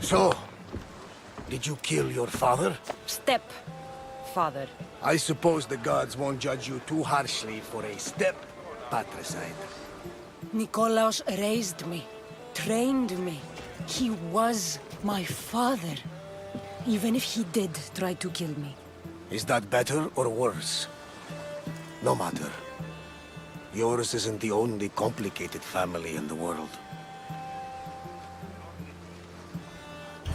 So, did you kill your father? Step-father. I suppose the gods won't judge you too harshly for a step-patricide. Nikolaos raised me, trained me. He was my father. Even if he did try to kill me. Is that better or worse? No matter. Yours isn't the only complicated family in the world.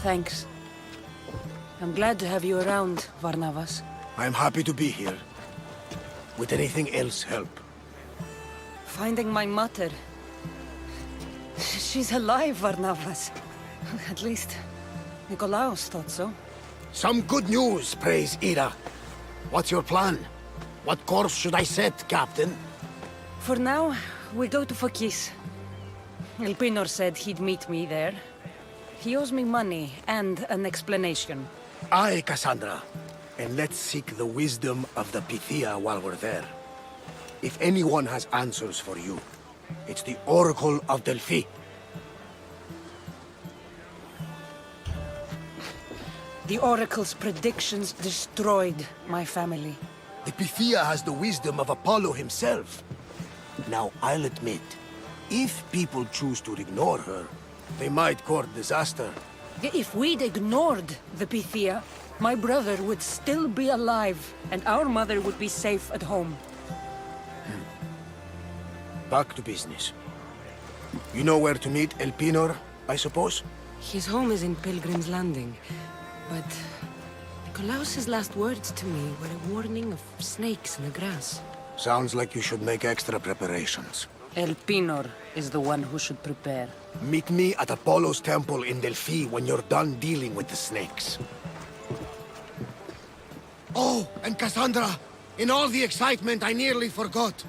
Thanks. I'm glad to have you around, Varnavas. I'm happy to be here. Would anything else help? Finding my mother. She's alive, Varnavas. At least, Nikolaos thought so. Some good news, praise Ira. What's your plan? What course should I set, Captain? For now, we go to Phokis. Elpinor said he'd meet me there. He owes me money and an explanation. Aye, Cassandra. And let's seek the wisdom of the Pythia while we're there. If anyone has answers for you, it's the Oracle of Delphi. The Oracle's predictions destroyed my family. The Pythia has the wisdom of Apollo himself. Now, I'll admit, if people choose to ignore her, they might court disaster. If we'd ignored the Pythia, my brother would still be alive, and our mother would be safe at home. Back to business. You know where to meet Elpinor, I suppose? His home is in Pilgrim's Landing, but Nikolaos's last words to me were a warning of snakes in the grass. Sounds like you should make extra preparations. Elpinor is the one who should prepare. Meet me at Apollo's temple in Delphi when you're done dealing with the snakes. Oh, and Cassandra, in all the excitement, I nearly forgot.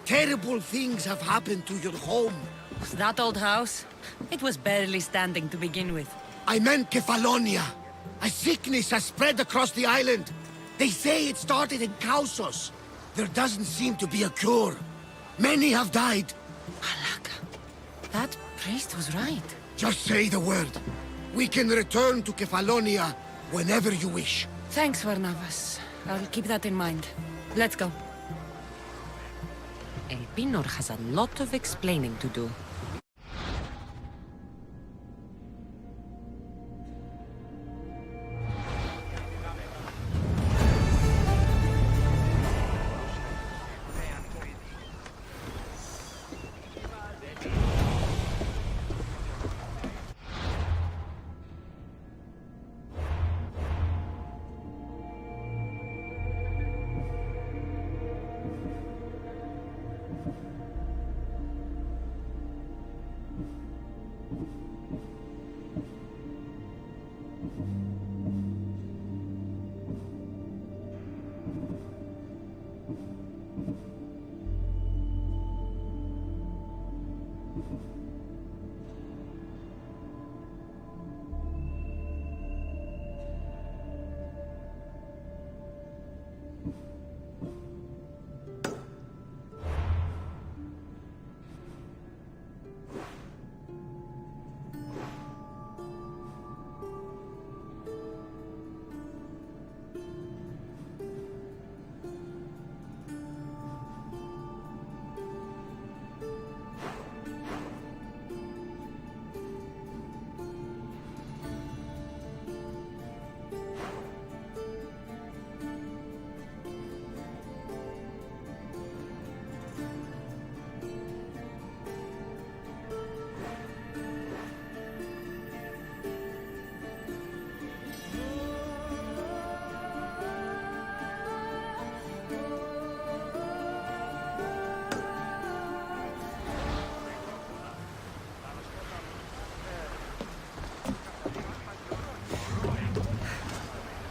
Terrible things have happened to your home. That old house? It was barely standing to begin with. I meant Kefalonia. A sickness has spread across the island. They say it started in Kausos. There doesn't seem to be a cure. Many have died. Alaka, that priest was right. Just say the word. We can return to Kefalonia whenever you wish. Thanks, Varnavas. I'll keep that in mind. Let's go. Elpinor has a lot of explaining to do.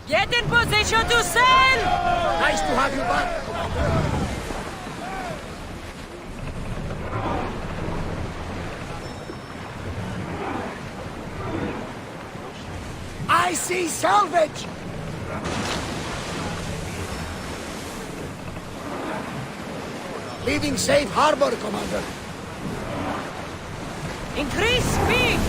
Get in position to sail! Nice to have you back. I see salvage! Leaving safe harbor, Commander. Increase speed!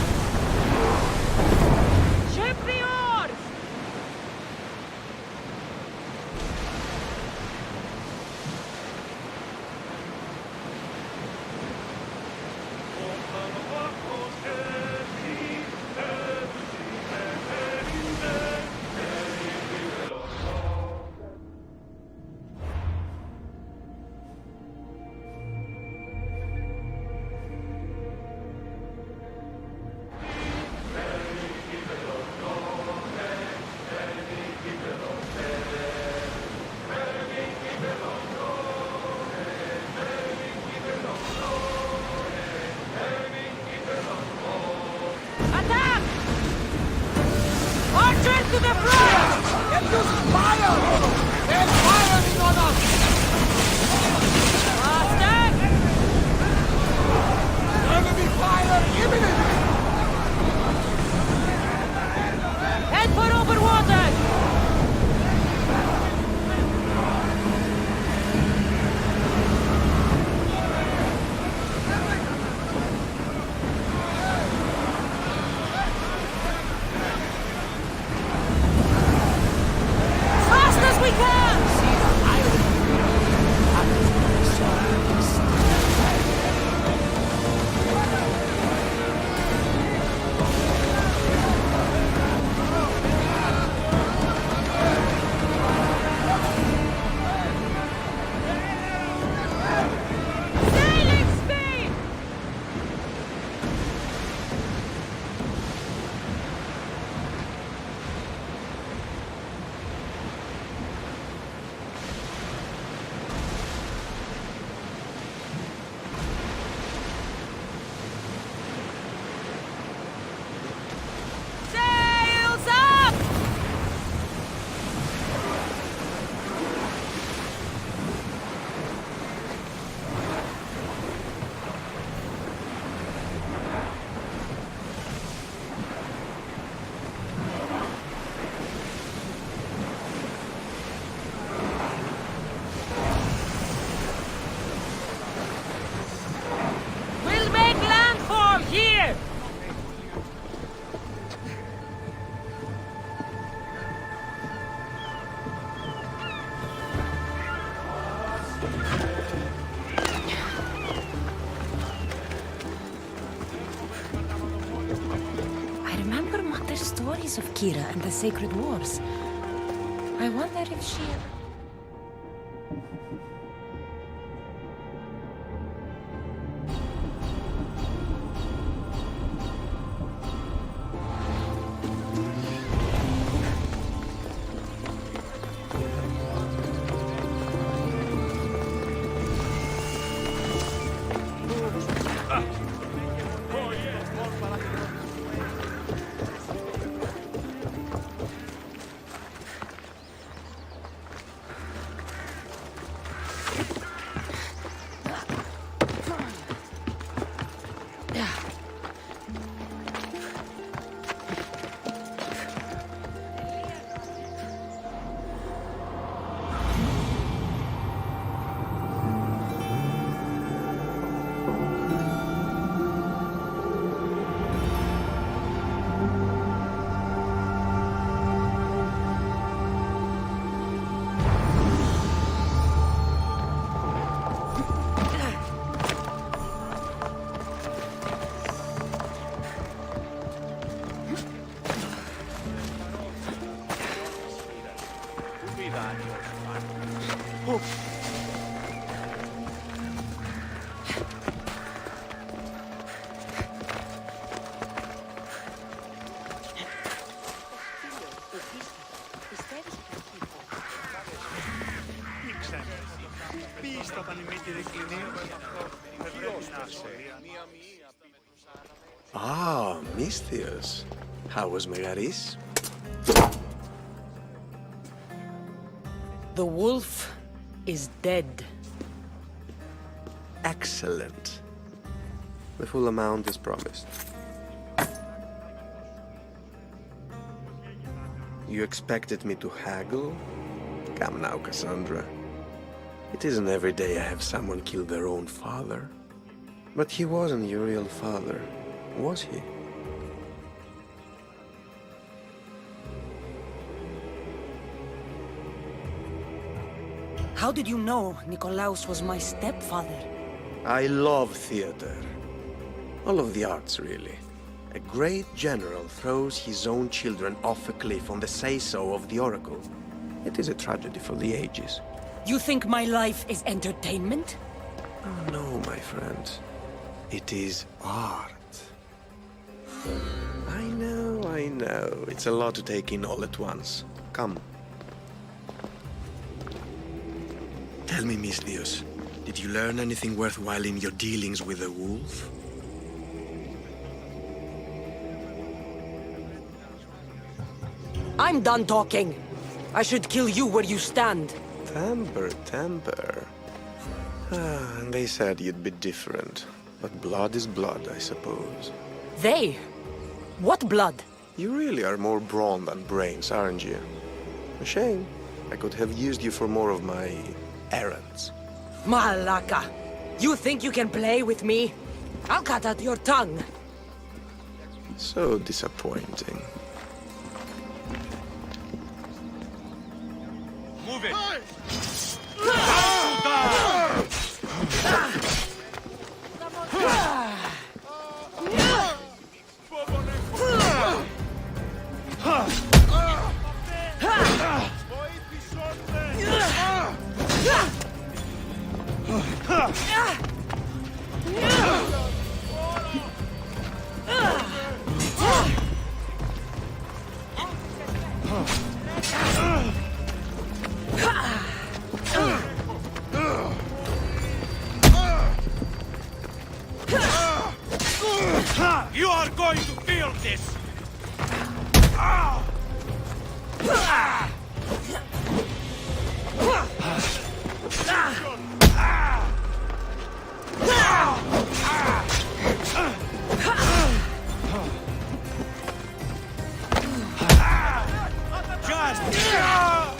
of Kira and the Sacred Wars. I wonder if she... Ah, Misthios. How was Megaris? The wolf is dead. Excellent. The full amount is promised. You expected me to haggle? Come now, Cassandra. It isn't every day I have someone kill their own father. But he wasn't your real father, was he? How did you know Nikolaos was my stepfather? I love theater. All of the arts, really. A great general throws his own children off a cliff on the say-so of the oracle. It is a tragedy for the ages. You think my life is entertainment? Oh, no, my friend. It is art. I know. It's a lot to take in all at once. Come. Tell me, Misthios, did you learn anything worthwhile in your dealings with the wolf? I'm done talking. I should kill you where you stand. Temper. Ah, and they said you'd be different. But blood is blood, I suppose. They? What blood? You really are more brawn than brains, aren't you? A shame. I could have used you for more of my errands. Malaka! You think you can play with me? I'll cut out your tongue. So disappointing. Move it! You are going to feel this!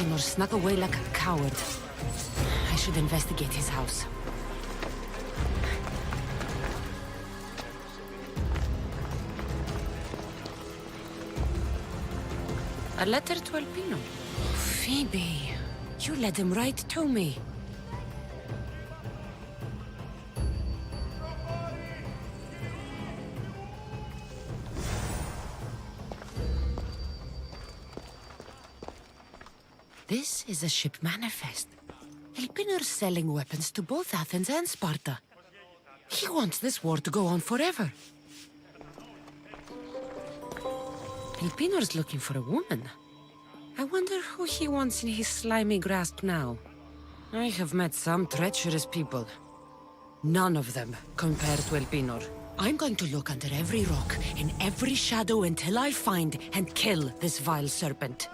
Nor snuck away like a coward. I should investigate his house. A letter to Alpino. Phoebe, you led him right to me. This is a ship manifest. Elpinor's selling weapons to both Athens and Sparta. He wants this war to go on forever. Elpinor's looking for a woman. I wonder who he wants in his slimy grasp now. I have met some treacherous people. None of them compare to Elpinor. I'm going to look under every rock, in every shadow until I find and kill this vile serpent.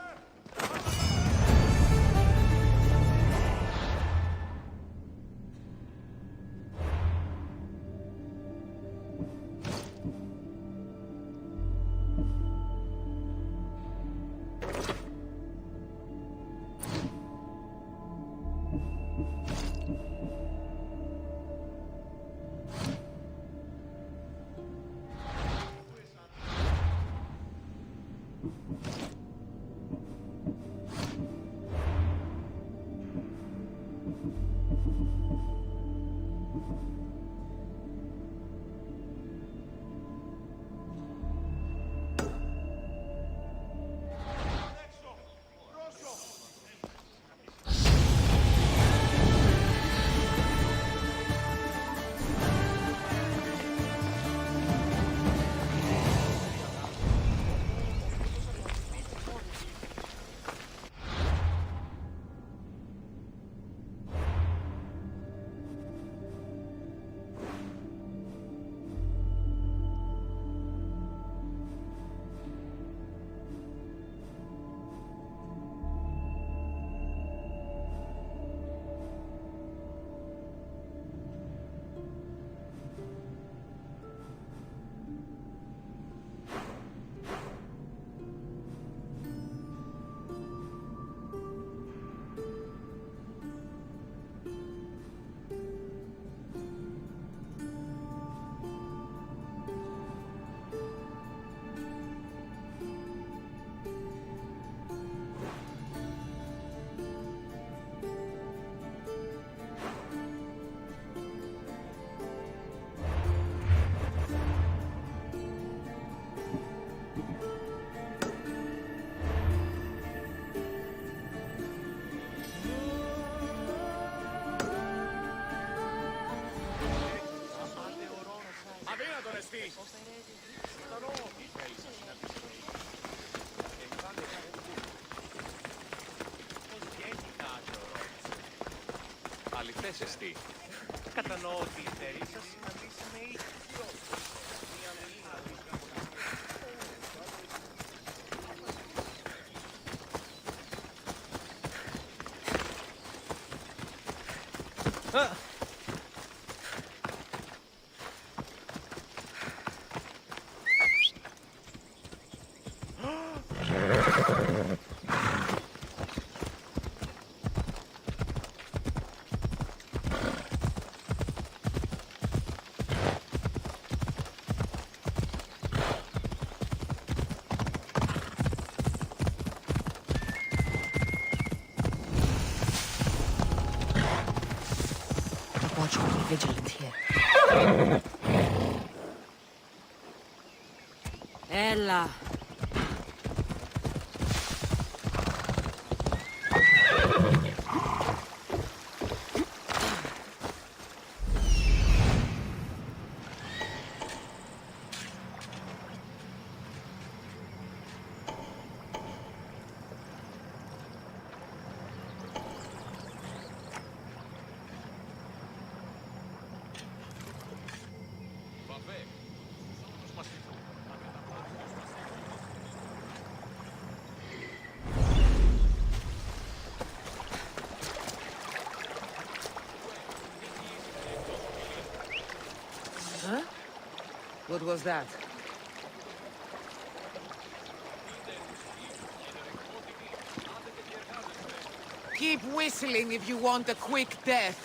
Αληθές εστί. Κατανοώ ότι η εταιρεία σας συναντήσει με ίδιο. Watch will be vigilant here. Ella. Huh? What was that? Keep whistling if you want a quick death.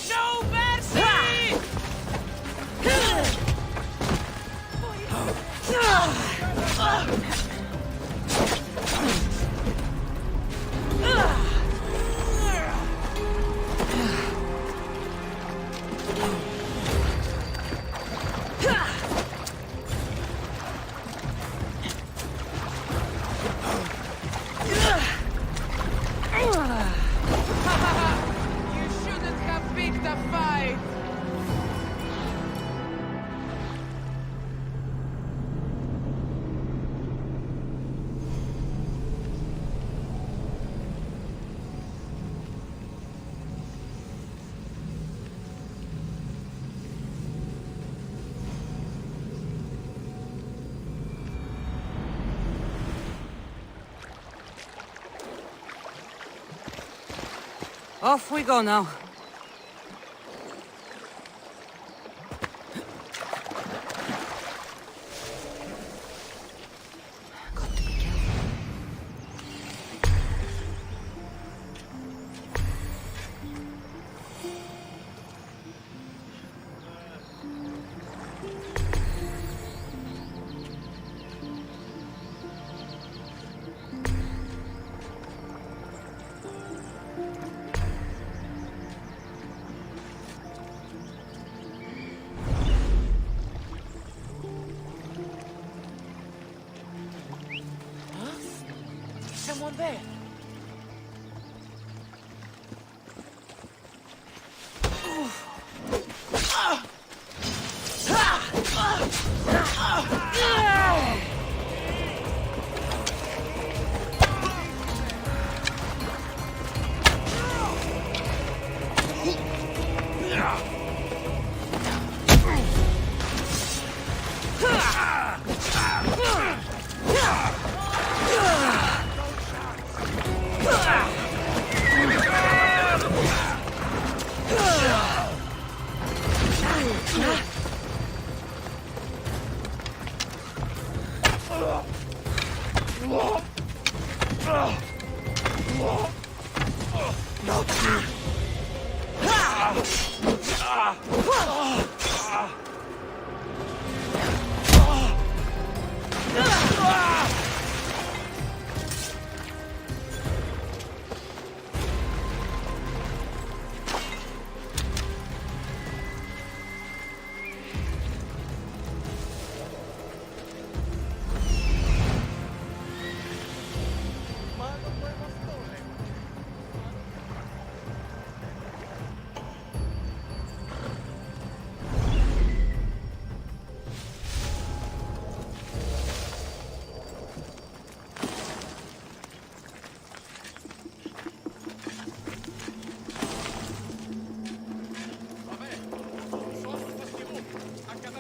No mercy! Off we go now. Got to be careful. Someone there.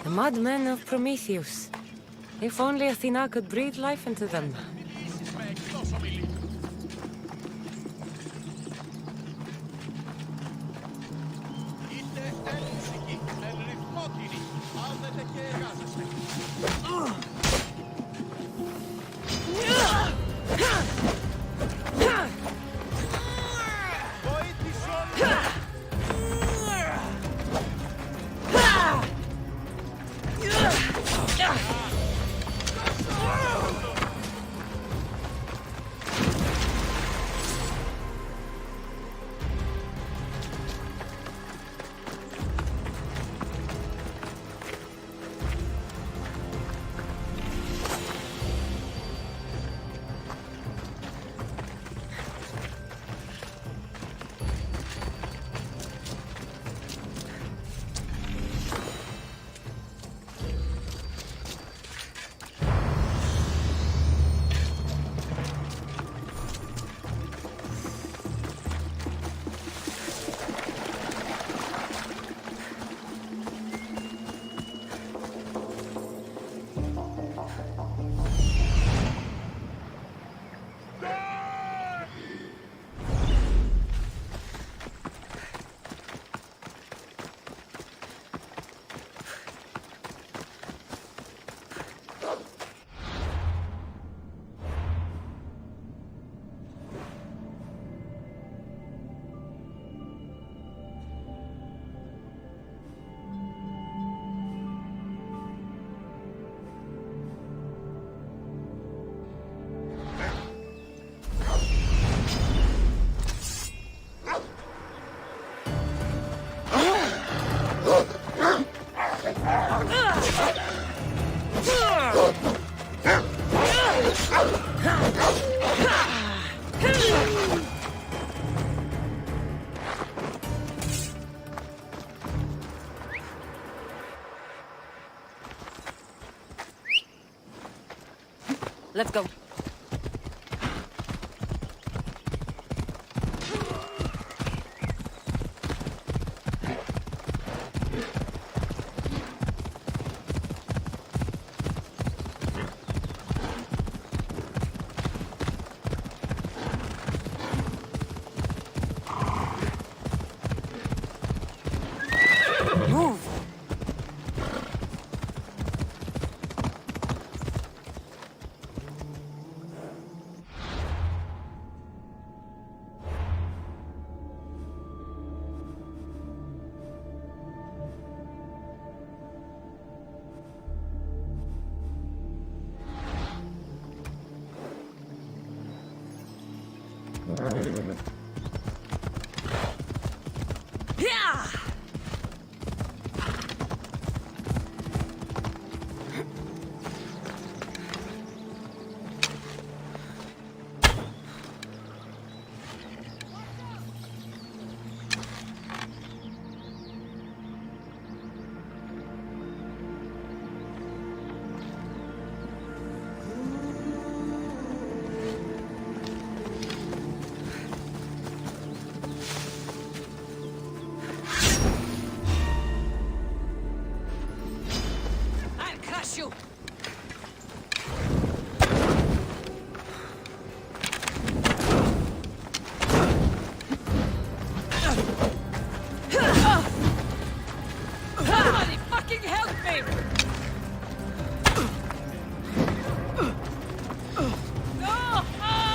The madmen of Prometheus. If only Athena could breathe life into them. Let's go. I'll crush you! Somebody fucking help me! No! Ah!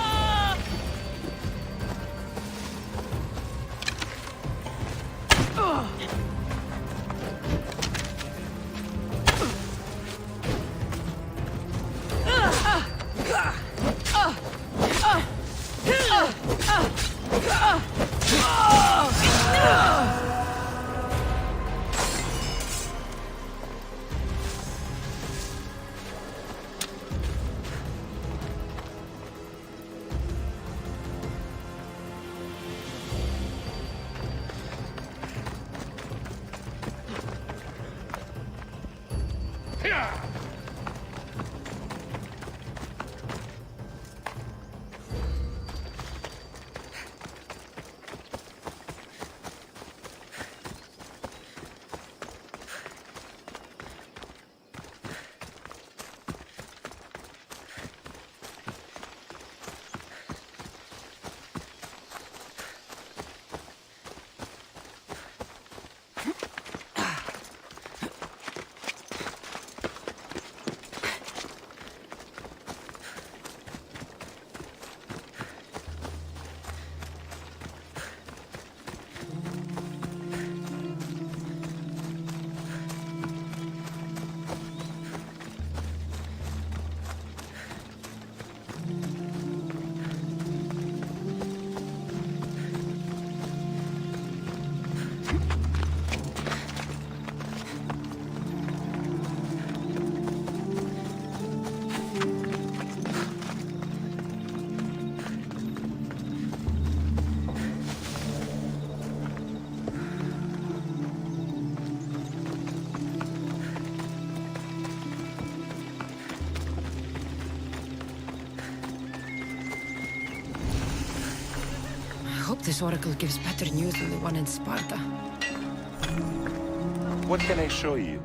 I hope this oracle gives better news than the one in Sparta. What can I show you?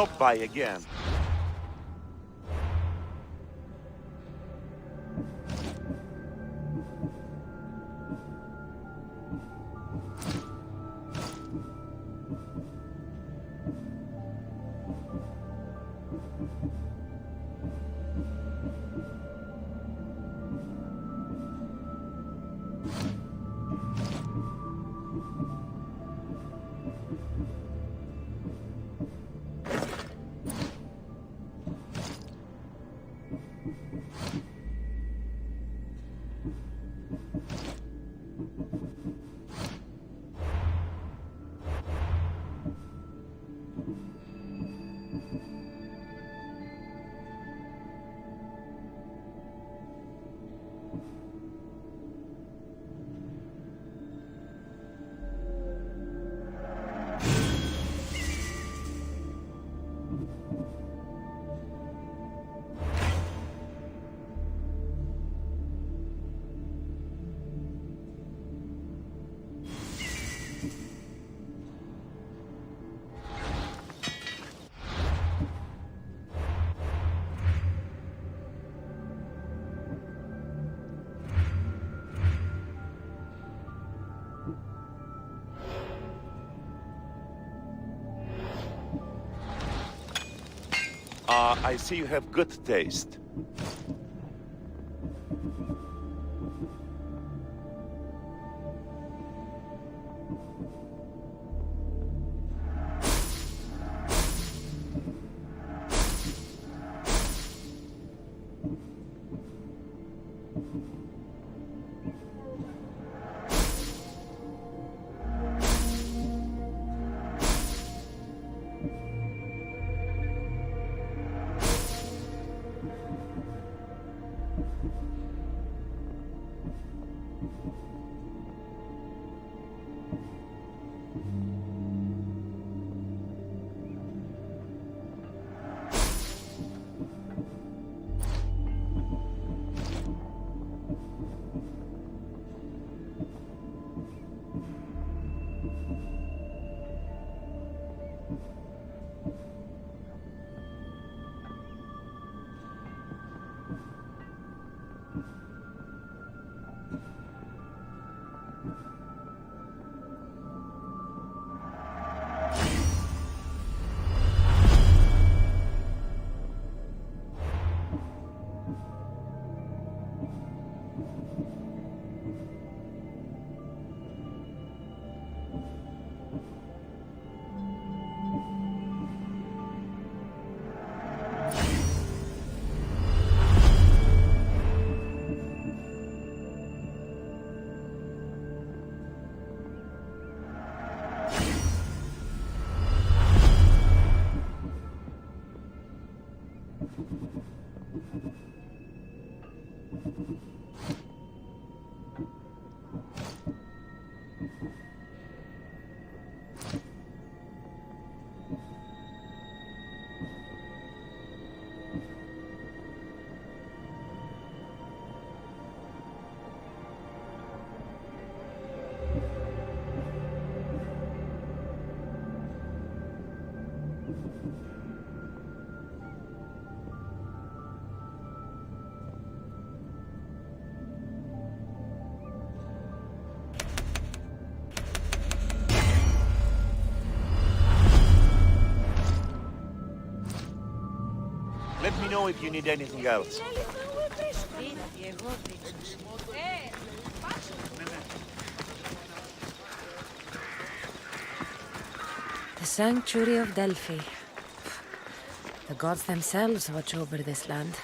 stop by again. I see you have good taste. Let me know if you need anything else. The Sanctuary of Delphi. The gods themselves watch over this land.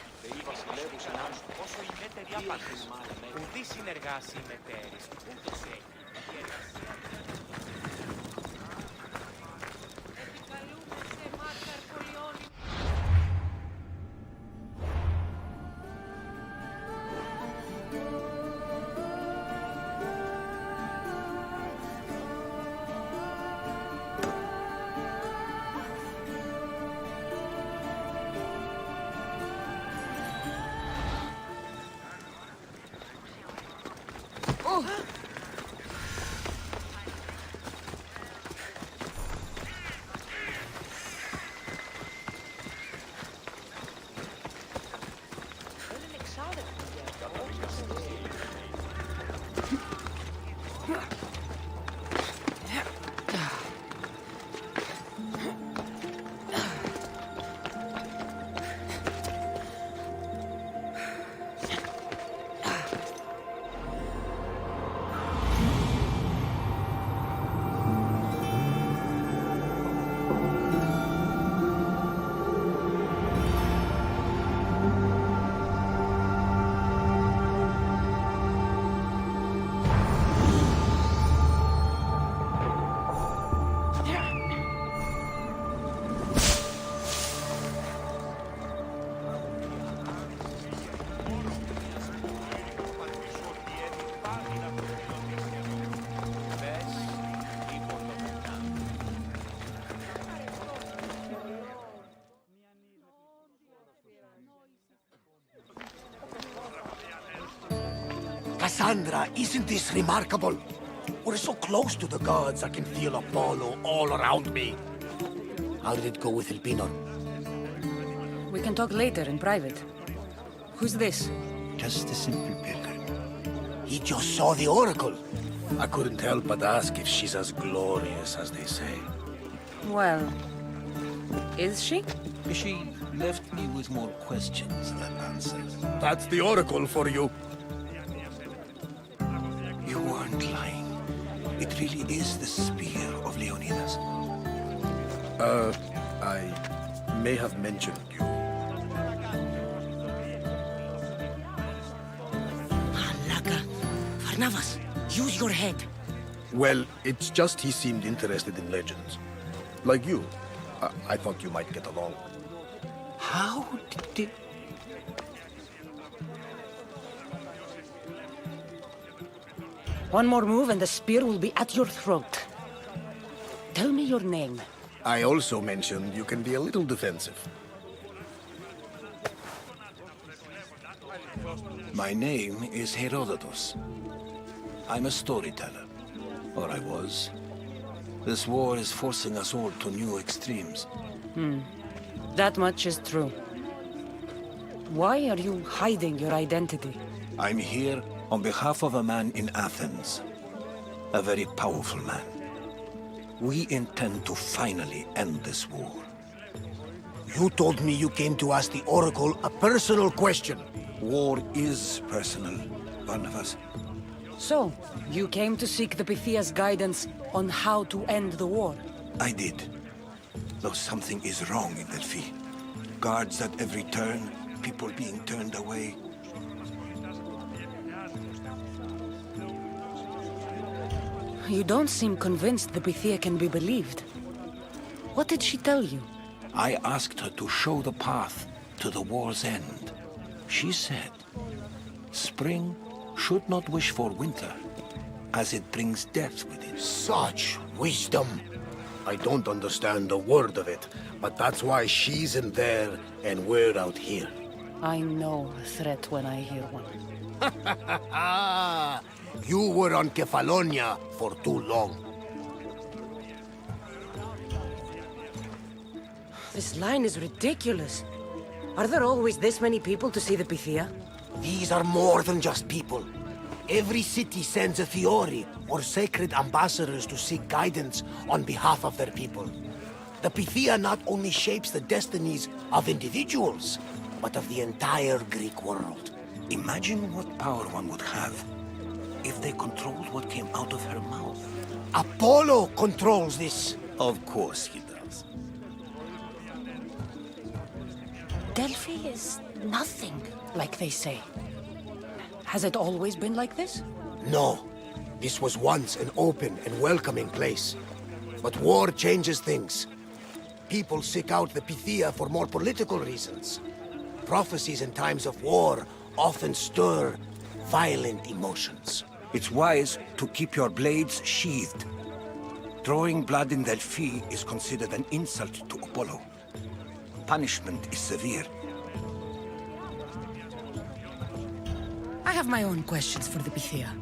Cassandra, isn't this remarkable? We're so close to the gods, I can feel Apollo all around me. How did it go with Elpinor? We can talk later in private. Who's this? Just a simple pilgrim. He just saw the oracle. I couldn't help but ask if she's as glorious as they say. Well, is she? She left me with more questions than answers. That's the oracle for you. You weren't lying. It really is the spear of Leonidas. I may have mentioned you. Malaga. Varnavas, use your head. Well, it's just he seemed interested in legends. Like you. I thought you might get along. How did... One more move and the spear will be at your throat. Tell me your name. I also mentioned you can be a little defensive. My name is Herodotus. I'm a storyteller. Or I was. This war is forcing us all to new extremes. That much is true. Why are you hiding your identity? I'm here on behalf of a man in Athens. A very powerful man. We intend to finally end this war. You told me you came to ask the oracle a personal question. War is personal, Barnabas. So, you came to seek the Pythia's guidance on how to end the war? I did. Though something is wrong in Delphi. Guards at every turn, people being turned away. You don't seem convinced the Pythia can be believed. What did she tell you? I asked her to show the path to the war's end. She said, spring should not wish for winter, as it brings death with it. Such wisdom. I don't understand a word of it, but that's why she's in there and we're out here. I know a threat when I hear one. You were on Kefalonia for too long. This line is ridiculous. Are there always this many people to see the Pythia? These are more than just people. Every city sends a Fiori, or sacred ambassadors to seek guidance on behalf of their people. The Pythia not only shapes the destinies of individuals, but of the entire Greek world. Imagine what power one would have if they controlled what came out of her mouth. Apollo controls this. Of course he does. Delphi is nothing, like they say. Has it always been like this? No. This was once an open and welcoming place. But war changes things. People seek out the Pythia for more political reasons. Prophecies in times of war often stir violent emotions. It's wise to keep your blades sheathed. Drawing blood in Delphi is considered an insult to Apollo. Punishment is severe. I have my own questions for the Pythia.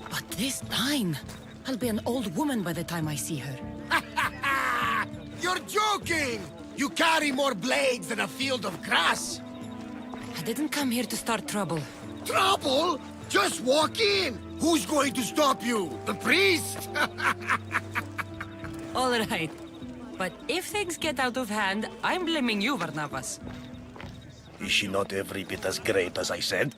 But this line... I'll be an old woman by the time I see her. You're joking! You carry more blades than a field of grass! I didn't come here to start trouble. Trouble? Just walk in! Who's going to stop you? The priest? All right. But if things get out of hand, I'm blaming you, Varnavas. Is she not every bit as great as I said?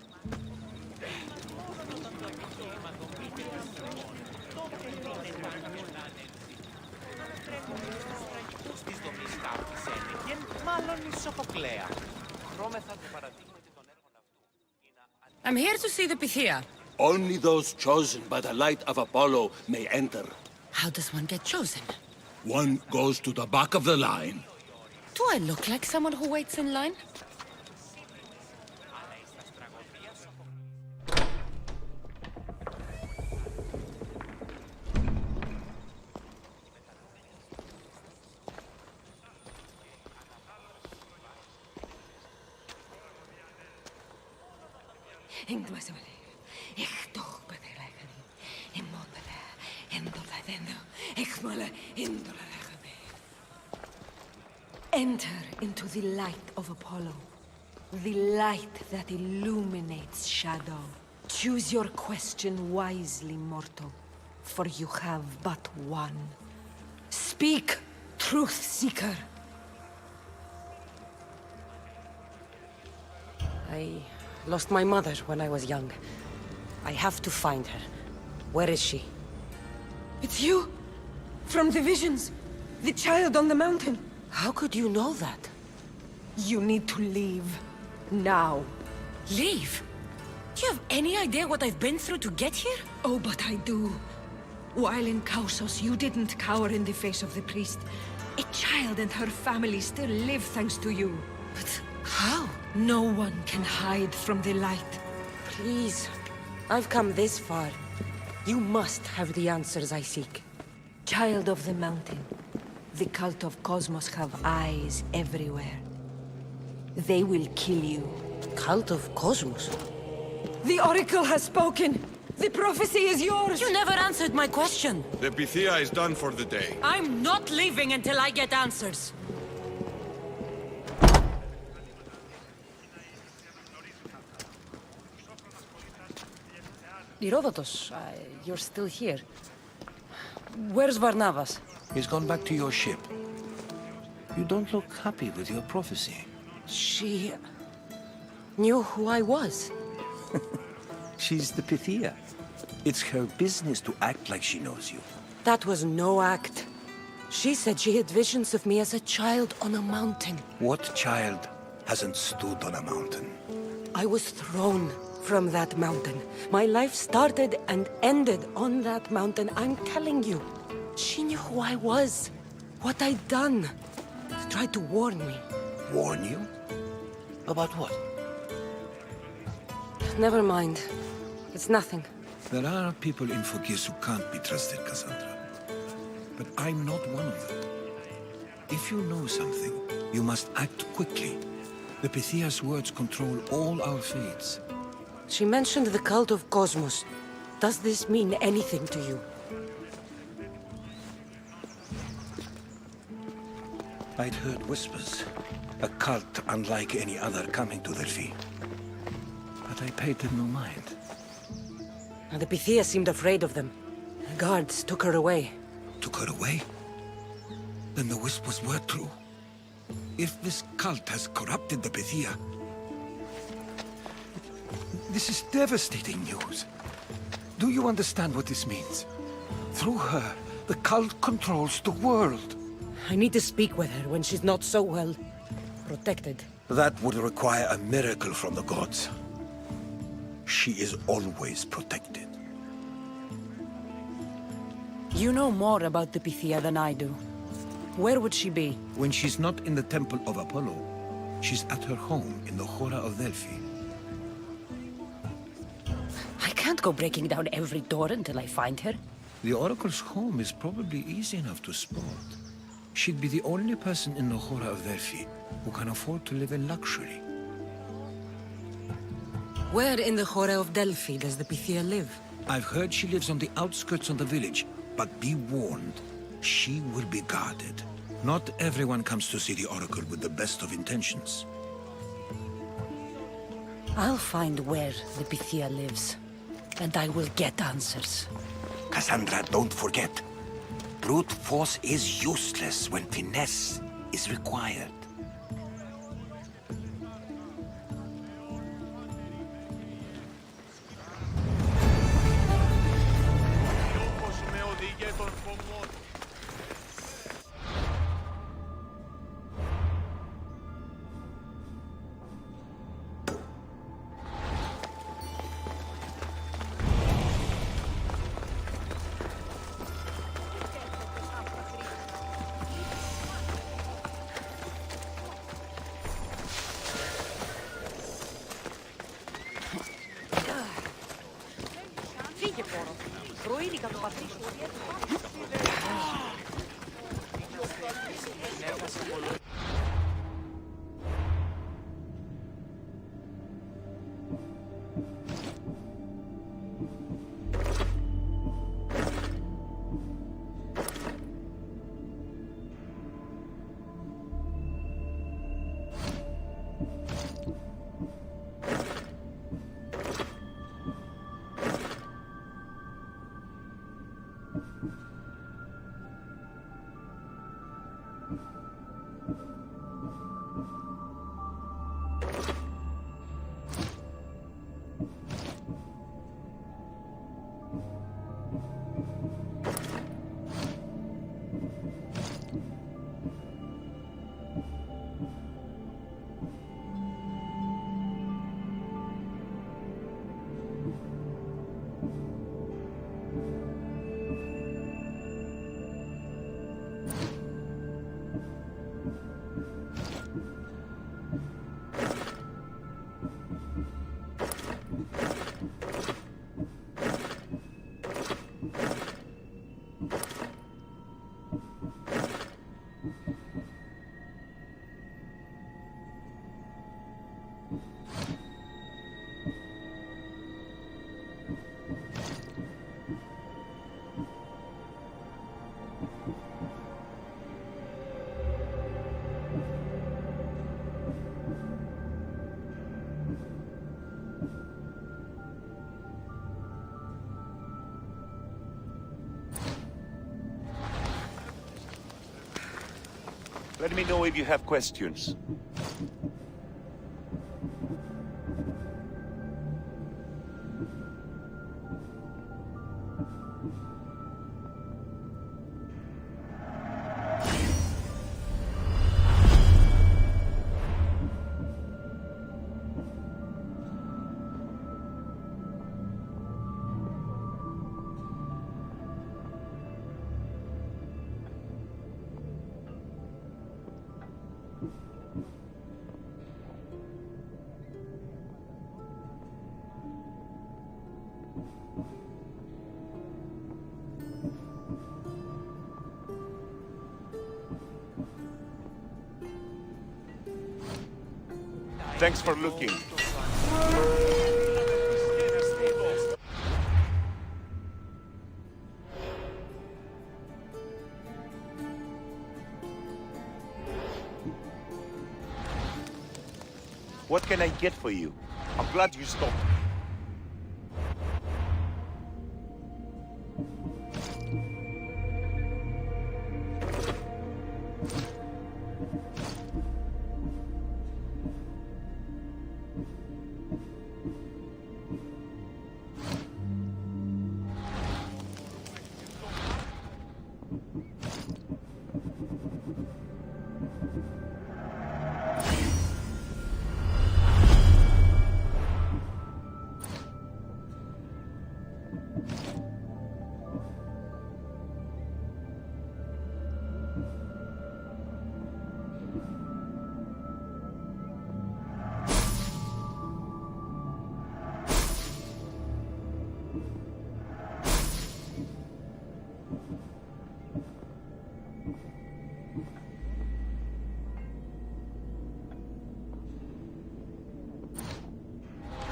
Στις δομής κάποιης έλεγεν, μάλλον η Σοφοκλέα. Χρώμεθα του παραδείγματι των έργων αυτού. I'm here to see the Pythia. Only those chosen by the light of Apollo may enter. How does one get chosen? One goes to the back of the line. Do I look like someone who waits in line? Enter into the light of Apollo. The light that illuminates shadow. Choose your question wisely, mortal. For you have but one. Speak, truth seeker. I lost my mother when I was young. I have to find her. Where is she? It's you! From the visions! The child on the mountain! How could you know that? You need to leave. Now. Leave? Do you have any idea what I've been through to get here? Oh, but I do. While in Kausos, you didn't cower in the face of the priest. A child and her family still live thanks to you. But how? No one can hide from the light. Please. I've come this far. You must have the answers I seek. Child of the mountain, the cult of Cosmos have eyes everywhere. They will kill you. Cult of Cosmos? The Oracle has spoken! The prophecy is yours! You never answered my question! The Pythia is done for the day. I'm not leaving until I get answers! Herodotus, you're still here. Where's Barnabas? He's gone back to your ship. You don't look happy with your prophecy. She knew who I was. She's the Pythia. It's her business to act like she knows you. That was no act. She said she had visions of me as a child on a mountain. What child hasn't stood on a mountain? I was thrown from that mountain. My life started and ended on that mountain, I'm telling you. She knew who I was, what I'd done. She tried to warn me. Warn you? About what? Never mind. It's nothing. There are people in Phogis who can't be trusted, Cassandra. But I'm not one of them. If you know something, you must act quickly. The Pythia's words control all our fates. She mentioned the cult of Cosmos. Does this mean anything to you? I'd heard whispers. A cult unlike any other coming to Delphi. But I paid them no mind. And the Pythia seemed afraid of them. The guards took her away. Took her away? Then the whispers were true. If this cult has corrupted the Pythia... This is devastating news. Do you understand what this means? Through her, the cult controls the world. I need to speak with her when she's not so well protected. That would require a miracle from the gods. She is always protected. You know more about the Pythia than I do. Where would she be? When she's not in the Temple of Apollo, she's at her home in the Hora of Delphi. I can't go breaking down every door until I find her. The Oracle's home is probably easy enough to spot. She'd be the only person in the Hora of Delphi who can afford to live in luxury. Where in the Hora of Delphi does the Pythia live? I've heard she lives on the outskirts of the village, but be warned, she will be guarded. Not everyone comes to see the Oracle with the best of intentions. I'll find where the Pythia lives, and I will get answers. Cassandra, don't forget. Brute force is useless when finesse is required. Let me know if you have questions. Thanks for looking. What can I get for you? I'm glad you stopped.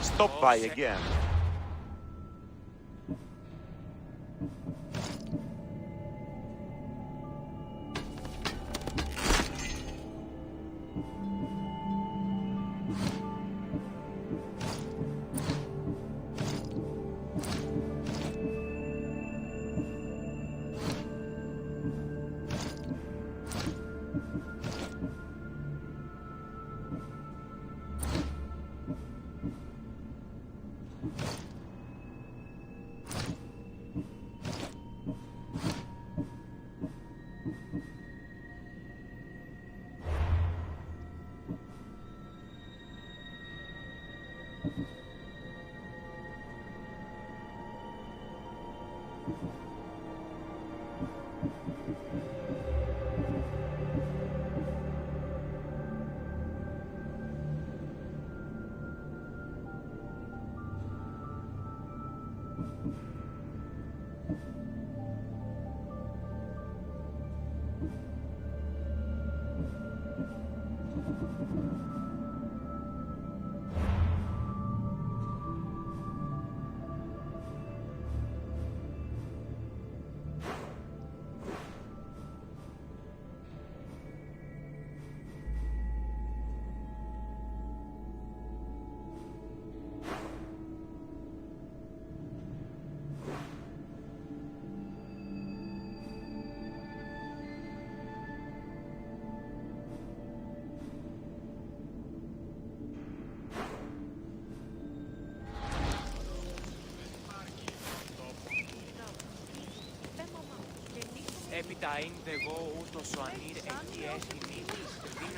Stop by again. Έπειτα είναι εγώ ούτως ο ανήρ εκεί έχει μείνει.